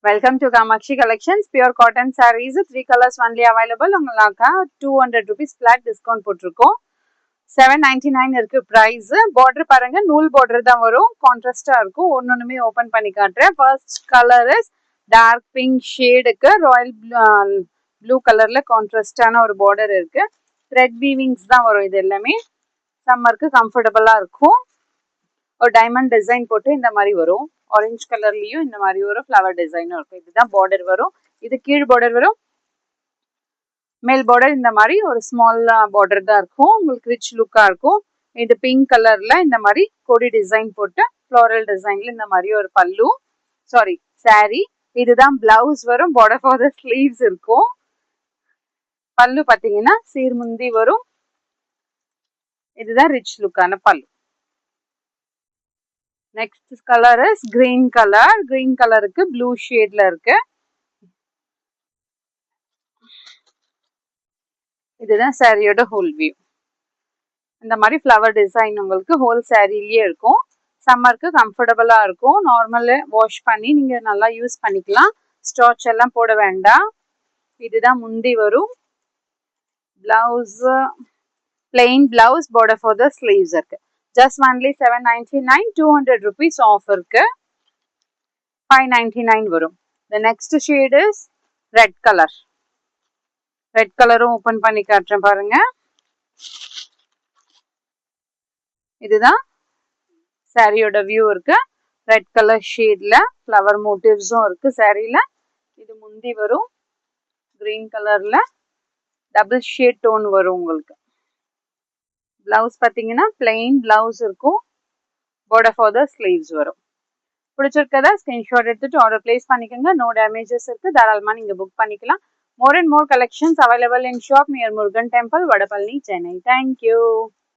Welcome to Kamakshi Collections. Pure cotton sarees. 3 colors only available. உங்களுக்கு 200 rupees flat discount போட்டிருக்கோம். 799 இருக்கு price. Border பாருங்க நூல் border தான் வரும். கான்ட்ராஸ்டா இருக்கும். ஒன்னொண்ணுமே ஓபன் பண்ணி காட்டுறேன். First color is dark pink shadeக்கு royal blue கலர்ல கான்ட்ராஸ்டான ஒரு border இருக்கு. Thread weavings தான் வரும் இது எல்லாமே. சம்மருக்கு கம்ஃபர்டபுளா இருக்கும். ஒரு டைமண்ட் டிசைன் போட்டு இந்த மாதிரி வரும். ஆரஞ்சு கலர்லயும் இந்த மாதிரி ஒரு ஃப்ளவர் டிசைனும் இருக்கும். இதுதான் பார்டர் வரும். இது கீழ் பார்டர் வரும். மேல் பார்டர் இந்த மாதிரி ஒரு ஸ்மால் பார்டர் தான் இருக்கும். உங்களுக்கு ரிச் லுக்கா இருக்கும். இது பிங்க் கலர்ல இந்த மாதிரி கொடி டிசைன் போட்டு ஃப்ளோரல் டிசைன்ல இந்த மாதிரி ஒரு பல்லு சாரி. இதுதான் பிளவுஸ் வரும். பார்டர் ஃபார் த ஸ்லீவ்ஸ் இருக்கும். பல்லு பாத்தீங்கன்னா சீர்முந்தி வரும். இதுதான் ரிச் லுக்கான பல்லு. Next colour is green colour. Green கலருக்கு ப்ளூ ஷேட்ல இருக்கு. இதுதான் சாரியோட ஹோல் வியூ. இந்த மாதிரி ஃப்ளவர் டிசைன் உங்களுக்கு ஹோல் சாரிலேயே இருக்கும். சம்மருக்கு கம்ஃபர்டபுளா இருக்கும். நார்மலா வாஷ் பண்ணி நீங்க நல்லா யூஸ் பண்ணிக்கலாம். ஸ்டார்ச் எல்லாம் போட வேண்டாம். இதுதான் முந்தி வரும். Blouse plain blouse, border for the sleeves இருக்கு. Just only 799, 200 rupees off இருக்கு. 599 வரும். The next shade is red color. Red கலரும் ஓபன் பண்ணி காட்டுறேன் பாருங்க. இதுதான் சாரியோட வியூ இருக்கு. ரெட் கலர் ஷேட்ல ஃப்ளவர் மோட்டிவ்ஸும் இருக்கு சாரியில. இது முந்தி வரும். கிரீன் கலர்ல டபுள் ஷேட் டோன் வரும் உங்களுக்கு. பிளவுஸ் பார்த்தீங்கன்னா பிளெயின் பிளவுஸ் இருக்கும். border for the sleeves வரும். பிடிச்சிருக்கதா ஸ்கிரீன்ஷாட் எடுத்துட்டு ஆர்டர் பிளேஸ் பண்ணிக்கோங்க. நோ டேமேஜஸ் இருக்கு. தாராளமாக நீங்கள் புக் பண்ணிக்கலாம். More and more collections available in shop near Murugan Temple, Vadapalli, Chennai. Thank you.